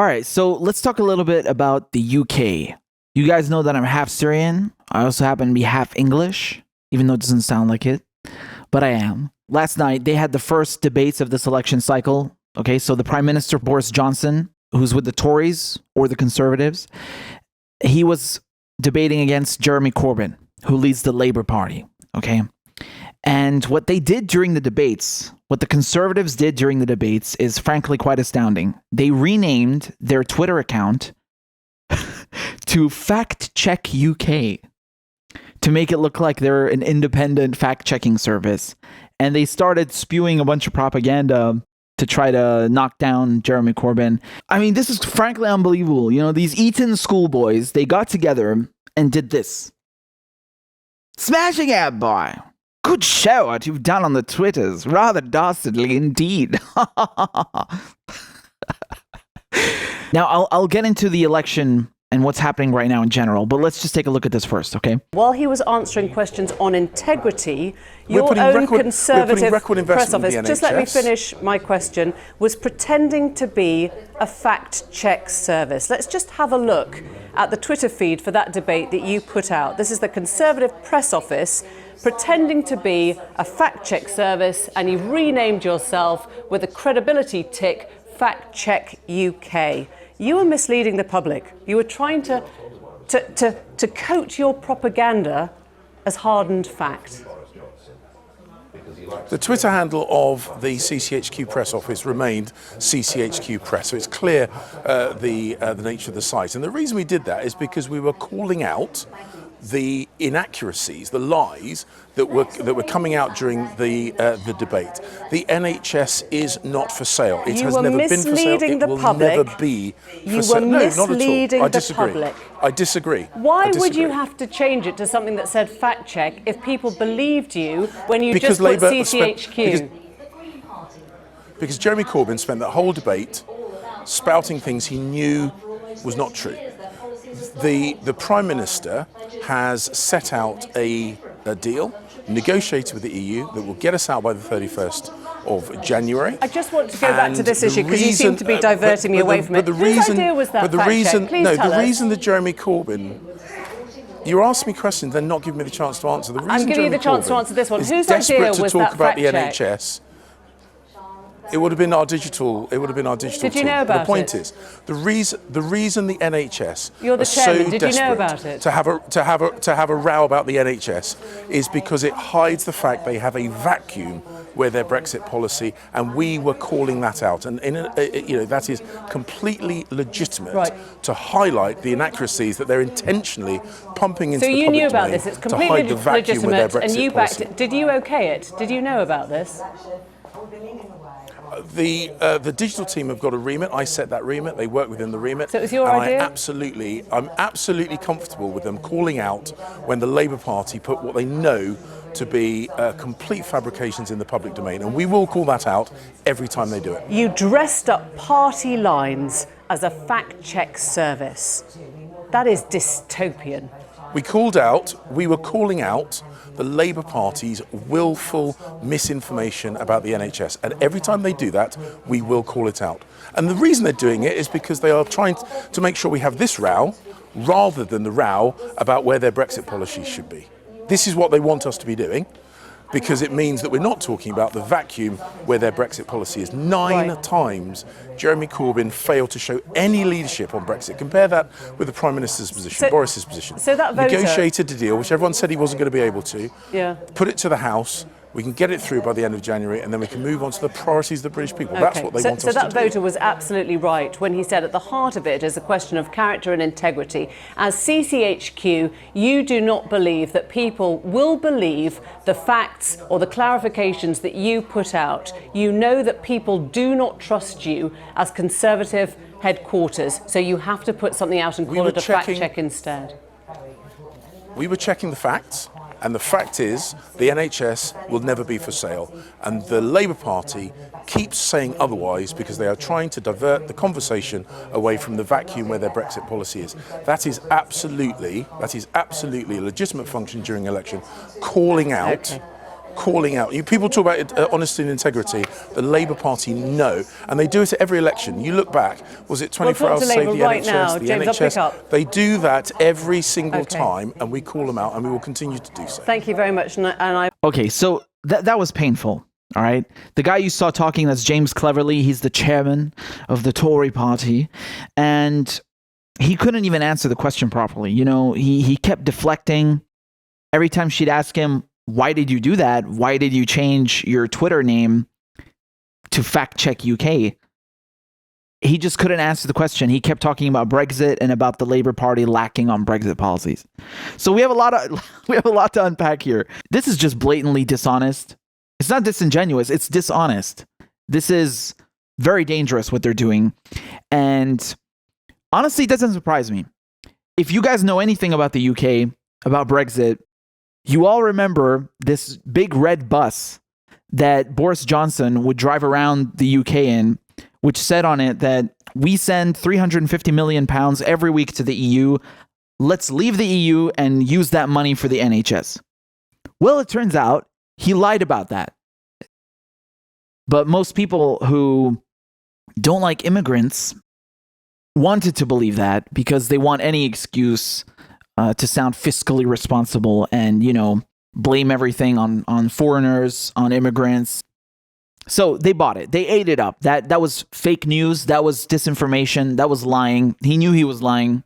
All right, so let's talk a little bit about the UK. You guys know that I'm half Syrian. I also happen to be half English, even though it doesn't sound like it, but I am. Last night, they had the first debates of this election cycle. Okay, so the Prime Minister, Boris Johnson, who's with the Tories or the Conservatives, he was debating against Jeremy Corbyn, who leads the Labour Party. Okay, and what they did during the debates, what the Conservatives did during the debates is frankly quite astounding. They renamed their Twitter account to Fact Check UK to make it look like they're an independent fact-checking service. And they started spewing a bunch of propaganda to try to knock down Jeremy Corbyn. I mean, this is frankly unbelievable. You know, these Eton schoolboys, they got together and did this. Smashing ad, boy. Good show what you've done on the Twitters. Rather dastardly indeed. Now, I'll get into the election and what's happening right now in general, but let's just take a look at this first, okay? While he was answering questions on integrity, your own Conservative press office, just let me finish my question, was pretending to be a fact-check service. Let's just have a look at the Twitter feed for that debate that you put out. This is the Conservative press office pretending to be a fact-check service, and you've renamed yourself with a credibility tick, Fact Check UK. You were misleading the public. You were trying to coat your propaganda as hardened fact. The Twitter handle of the CCHQ press office remained CCHQ Press, so it's clear the nature of the site. And the reason we did that is because we were calling out the inaccuracies, the lies that were coming out during the debate. The NHS is not for sale. It has never been for sale. It will never be for sale. You were misleading the public. I disagree. Why would you have to change it to something that said fact check if people believed you when you just put CCHQ? Because Jeremy Corbyn spent that whole debate spouting things he knew was not true. The Prime Minister has set out a deal, negotiated with the EU, that will get us out by the 31st of January. I just want to go back to this issue because you seem to be diverting me away from it. Whose idea was that fact check? Please tell us. The reason that Jeremy Corbyn... You're asking me questions, then not giving me the chance to answer. The reason I'm giving you the chance to answer this one. Whose idea was that fact check? To talk about the NHS. It would have been our digital. It would have been our digital. Did you know about it? The point is, the reason the NHS You're the chairman. Did you know about it? To have a row about the NHS is because it hides the fact they have a vacuum with their Brexit policy, and we were calling that out. And that is completely legitimate to highlight the inaccuracies that they're intentionally pumping into the public domain. So you knew about this. It's completely legitimate, and you backed it. Did you okay it? Did you know about this? The digital team have got a remit. I set that remit. They work within the remit. So it was your idea? I'm absolutely comfortable with them calling out when the Labour Party put what they know to be complete fabrications in the public domain, and we will call that out every time they do it. You dressed up party lines as a fact-check service. That is dystopian. We were calling out the Labour Party's willful misinformation about the NHS. And every time they do that, we will call it out. And the reason they're doing it is because they are trying to make sure we have this row rather than the row about where their Brexit policy should be. This is what they want us to be doing, because it means that we're not talking about the vacuum where their Brexit policy is. Nine times Jeremy Corbyn failed to show any leadership on Brexit. Compare that with the Prime Minister's position, Boris's position. So that voter negotiated a deal, which everyone said he wasn't going to be able to, put it to the House. We can get it through by the end of January, and then we can move on to the priorities of the British people. Okay. That's what they want us to do. So that voter was absolutely right when he said at the heart of it is a question of character and integrity. As CCHQ, you do not believe that people will believe the facts or the clarifications that you put out. You know that people do not trust you as Conservative headquarters, so you have to put something out and call it a fact check instead. We were checking the facts. And the fact is, the NHS will never be for sale. And the Labour Party keeps saying otherwise because they are trying to divert the conversation away from the vacuum where their Brexit policy is. That is absolutely a legitimate function during an election, calling out calling out. People talk about honesty and integrity. The Labour Party know, and they do it at every election. You look back, was it 24 hours to save the right NHS, now. the James, I'll pick NHS? up. They do that every single time, and we call them out, and we will continue to do so. Thank you very much. Okay, so that was painful. All right. The guy you saw talking, that's James Cleverly. He's the chairman of the Tory party. And he couldn't even answer the question properly. You know, he kept deflecting. Every time she'd ask him, why did you do that? Why did you change your Twitter name to Fact Check UK? He just couldn't answer the question. He kept talking about Brexit and about the Labour Party lacking on Brexit policies. So we have a lot to unpack here. This is just blatantly dishonest. It's not disingenuous, it's dishonest. This is very dangerous what they're doing. And honestly, it doesn't surprise me. If you guys know anything about the UK, about Brexit, you all remember this big red bus that Boris Johnson would drive around the UK in, which said on it that we send £350 million every week to the EU. Let's leave the EU and use that money for the NHS. Well, it turns out he lied about that. But most people who don't like immigrants wanted to believe that because they want any excuse to sound fiscally responsible and, you know, blame everything on foreigners, on immigrants. So they bought it. They ate it up. That was fake news. That was disinformation. That was lying. He knew he was lying.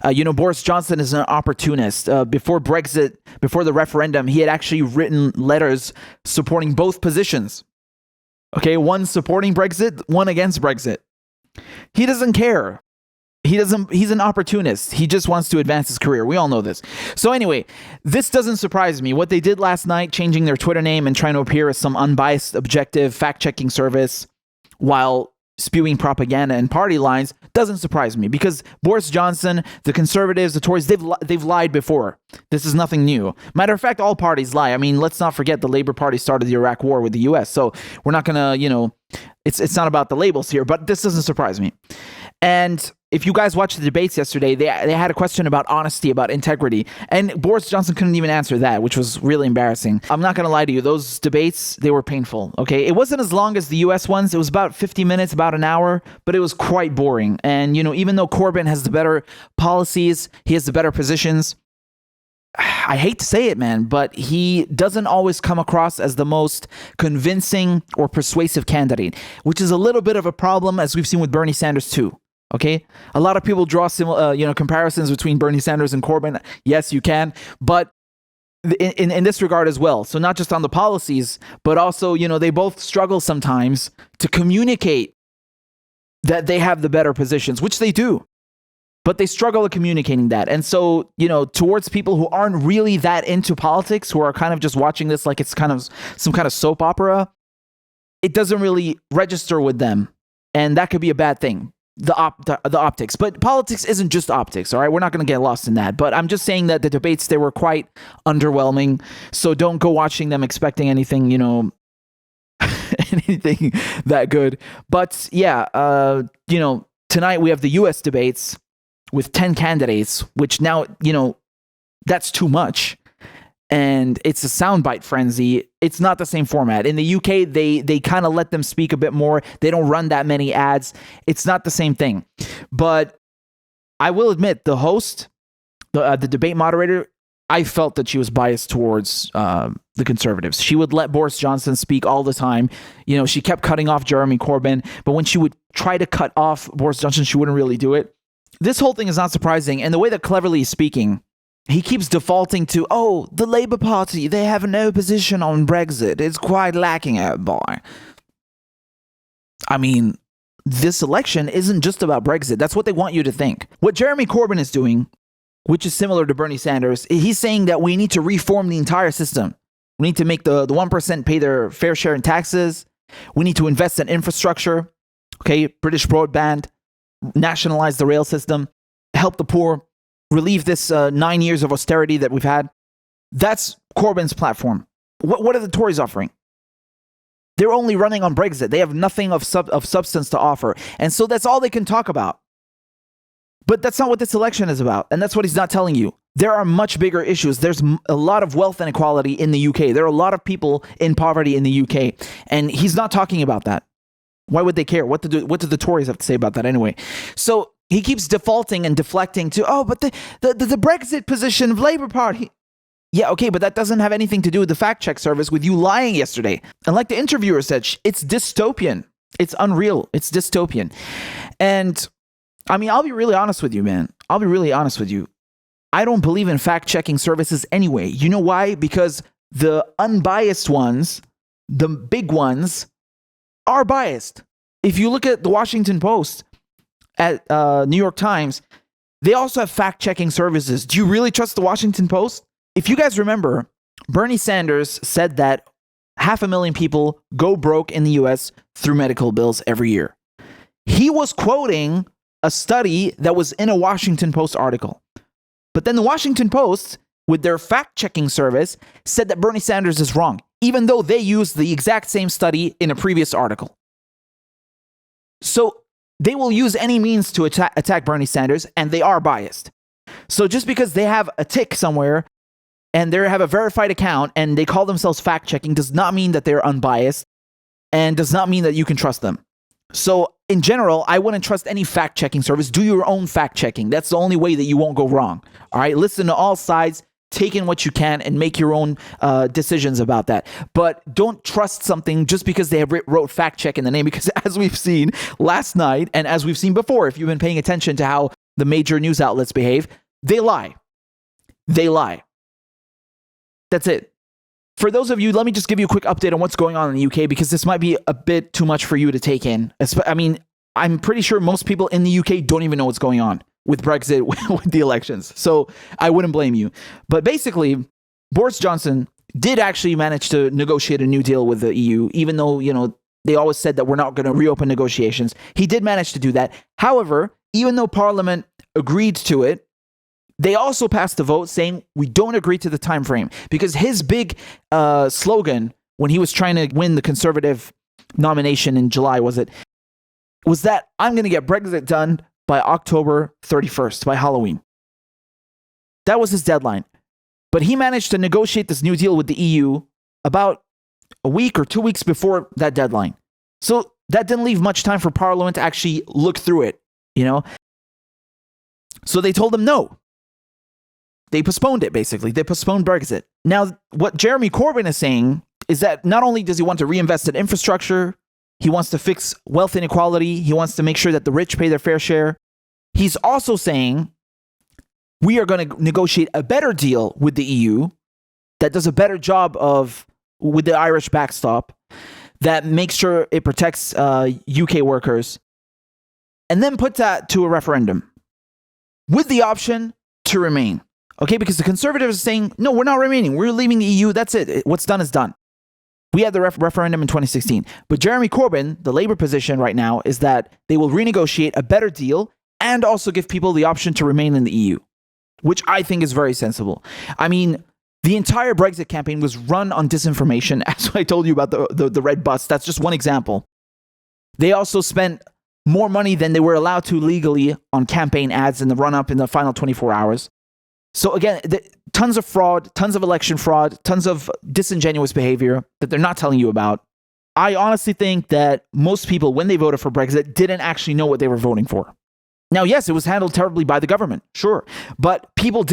Boris Johnson is an opportunist. Before Brexit, before the referendum, he had actually written letters supporting both positions. Okay, one supporting Brexit, one against Brexit. He doesn't care. He's an opportunist. He just wants to advance his career. We all know this. So anyway, this doesn't surprise me. What they did last night, changing their Twitter name and trying to appear as some unbiased, objective, fact-checking service while spewing propaganda and party lines, doesn't surprise me because Boris Johnson, the Conservatives, the Tories, they've lied before. This is nothing new. Matter of fact, all parties lie. I mean, let's not forget the Labour Party started the Iraq War with the US. So we're not going to, it's not about the labels here, but this doesn't surprise me. And if you guys watched the debates yesterday, they had a question about honesty, about integrity. And Boris Johnson couldn't even answer that, which was really embarrassing. I'm not going to lie to you. Those debates, they were painful. Okay. It wasn't as long as the US ones. It was about 50 minutes, about an hour, but it was quite boring. And, even though Corbyn has the better policies, he has the better positions, I hate to say it, man, but he doesn't always come across as the most convincing or persuasive candidate, which is a little bit of a problem, as we've seen with Bernie Sanders too. Okay, a lot of people draw comparisons between Bernie Sanders and Corbyn. Yes, you can, but in this regard as well. So not just on the policies, but also they both struggle sometimes to communicate that they have the better positions, which they do, but they struggle at communicating that. And so towards people who aren't really that into politics, who are kind of just watching this like it's kind of some kind of soap opera, it doesn't really register with them, and that could be a bad thing. The optics, but politics isn't just optics. All right, we're not going to get lost in that, but I'm just saying that the debates, they were quite underwhelming, so don't go watching them expecting anything anything that good. But yeah, tonight we have the US debates with 10 candidates, which now that's too much, and it's a soundbite frenzy. It's not the same format. In the UK, they kind of let them speak a bit more. They don't run that many ads. It's not the same thing. But I will admit, the host, the debate moderator, I felt that she was biased towards the Conservatives. She would let Boris Johnson speak all the time. She kept cutting off Jeremy Corbyn, but when she would try to cut off Boris Johnson, she wouldn't really do it. This whole thing is not surprising. And the way that Cleverly is speaking, he keeps defaulting to, the Labour Party, they have no position on Brexit. It's quite lacking out, boy. I mean, this election isn't just about Brexit. That's what they want you to think. What Jeremy Corbyn is doing, which is similar to Bernie Sanders, he's saying that we need to reform the entire system. We need to make the 1% pay their fair share in taxes. We need to invest in infrastructure. Okay, British broadband, nationalize the rail system, help the poor, relieve this 9 years of austerity that we've had. That's Corbyn's platform. What are the Tories offering? They're only running on Brexit. They have nothing of substance to offer. And so that's all they can talk about. But that's not what this election is about. And that's what he's not telling you. there are much bigger issues. There's a lot of wealth inequality in the UK. There are a lot of people in poverty in the UK. And he's not talking about that. Why would they care? What do the Tories have to say about that anyway? So he keeps defaulting and deflecting to, but the Brexit position of Labour Party. Yeah, okay, but that doesn't have anything to do with the fact-check service, with you lying yesterday. And like the interviewer said, it's dystopian. It's unreal. It's dystopian. And I mean, I'll be really honest with you, man. I'll be really honest with you. I don't believe in fact-checking services anyway. You know why? Because the unbiased ones, the big ones, are biased. If you look at the Washington Post, at New York Times, they also have fact-checking services. Do you really trust the Washington Post? If you guys remember, Bernie Sanders said that 500,000 people go broke in the US through medical bills every year. He was quoting a study that was in a Washington Post article. But then the Washington Post, with their fact-checking service, said that Bernie Sanders is wrong, even though they used the exact same study in a previous article. So they will use any means to attack Bernie Sanders, and they are biased. So just because they have a tick somewhere and they have a verified account and they call themselves fact-checking does not mean that they're unbiased and does not mean that you can trust them. So in general, I wouldn't trust any fact-checking service. Do your own fact-checking. That's the only way that you won't go wrong. All right, listen to all sides, take in what you can, and make your own decisions about that. But don't trust something just because they have wrote fact-check in the name, because as we've seen last night, and as we've seen before, if you've been paying attention to how the major news outlets behave, they lie. They lie. That's it. For those of you, let me just give you a quick update on what's going on in the UK, because this might be a bit too much for you to take in. I mean, I'm pretty sure most people in the UK don't even know what's going on with Brexit, with the elections. So I wouldn't blame you. But basically, Boris Johnson did actually manage to negotiate a new deal with the EU, even though, they always said that we're not going to reopen negotiations. He did manage to do that. However, even though Parliament agreed to it, they also passed a vote saying we don't agree to the time frame, because his big slogan when he was trying to win the Conservative nomination in July was that I'm going to get Brexit done by October 31st, by Halloween. That was his deadline. But he managed to negotiate this new deal with the EU about a week or 2 weeks before that deadline. So that didn't leave much time for Parliament to actually look through it, So they told him no. They postponed it, basically. They postponed Brexit. Now, what Jeremy Corbyn is saying is that not only does he want to reinvest in infrastructure, he wants to fix wealth inequality, he wants to make sure that the rich pay their fair share. He's also saying we are going to negotiate a better deal with the EU that does a better job with the Irish backstop, that makes sure it protects UK workers, and then put that to a referendum with the option to remain. Okay, because the Conservatives are saying, no, we're not remaining. We're leaving the EU. That's it. What's done is done. We had the referendum in 2016. But Jeremy Corbyn, the Labour position right now, is that they will renegotiate a better deal and also give people the option to remain in the EU, which I think is very sensible. I mean, the entire Brexit campaign was run on disinformation, as I told you about the red bus. That's just one example. They also spent more money than they were allowed to legally on campaign ads in the run-up in the final 24 hours. So again, tons of fraud, tons of election fraud, tons of disingenuous behavior that they're not telling you about. I honestly think that most people, when they voted for Brexit, didn't actually know what they were voting for. Now, yes, it was handled terribly by the government, sure. But people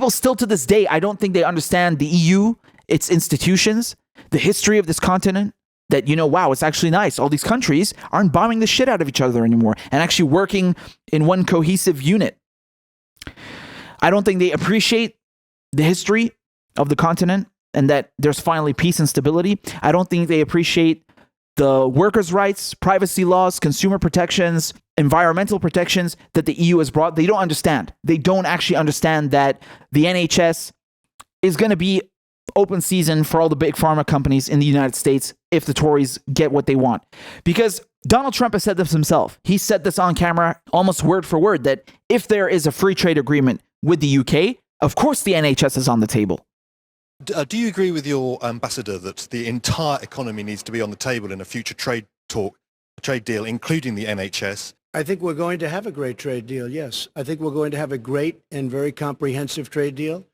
still to this day, I don't think they understand the EU, its institutions, the history of this continent, that, wow, it's actually nice. All these countries aren't bombing the shit out of each other anymore and actually working in one cohesive unit. I don't think they appreciate the history of the continent and that there's finally peace and stability. I don't think they appreciate the workers' rights, privacy laws, consumer protections, environmental protections that the EU has brought. They don't understand. They don't actually understand that the NHS is going to be open season for all the big pharma companies in the United States if the Tories get what they want. Because Donald Trump has said this himself. He said this on camera, almost word for word, that if there is a free trade agreement with the UK, of course the NHS is on the table. Do you agree with your ambassador that the entire economy needs to be on the table in a future trade deal, including the NHS? I think we're going to have a great trade deal, yes. I think we're going to have a great and very comprehensive trade deal.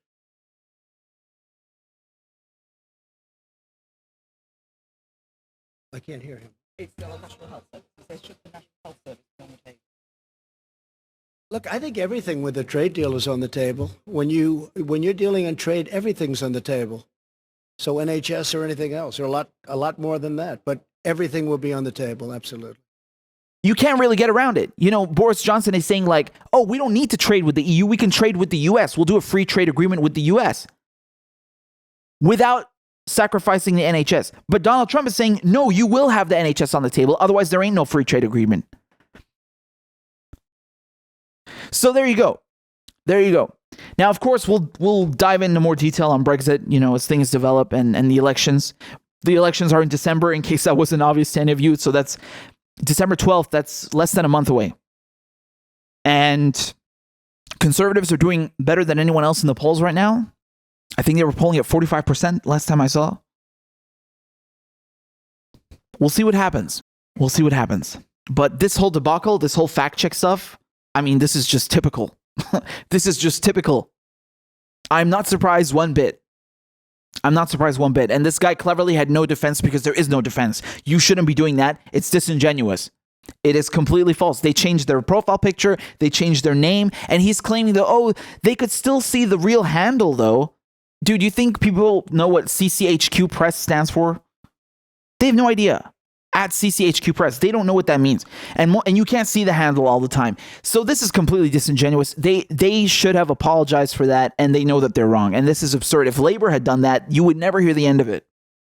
I can't hear him. It's still a national health service. There's just the national health service on the table. Look, I think everything with a trade deal is on the table. When you're dealing in trade, everything's on the table. So NHS or anything else, or a lot more than that. But everything will be on the table, absolutely. You can't really get around it. You know, Boris Johnson is saying like, oh, we don't need to trade with the EU. We can trade with the US. We'll do a free trade agreement with the US without sacrificing the NHS. But Donald Trump is saying, no, you will have the NHS on the table. Otherwise, there ain't no free trade agreement. So there you go. There you go. Now, of course, we'll dive into more detail on Brexit, you know, as things develop and the elections. The elections are in December, in case that wasn't obvious to any of you. So that's December 12th. That's less than a month away. And conservatives are doing better than anyone else in the polls right now. I think they were polling at 45% last time I saw. We'll see what happens. We'll see what happens. But this whole debacle, this whole fact check stuff, I mean, this is just typical. This is just typical. I'm not surprised one bit. I'm not surprised one bit. And this guy cleverly had no defense because there is no defense. You shouldn't be doing that. It's disingenuous. It is completely false. They changed their profile picture. They changed their name. And he's claiming that, oh, they could still see the real handle, though. Dude, you think people know what CCHQ Press stands for? They have no idea. At CCHQ Press, they don't know what that means. And you can't see the handle all the time. So this is completely disingenuous. They should have apologized for that, and they know that they're wrong. And this is absurd. If Labor had done that, you would never hear the end of it.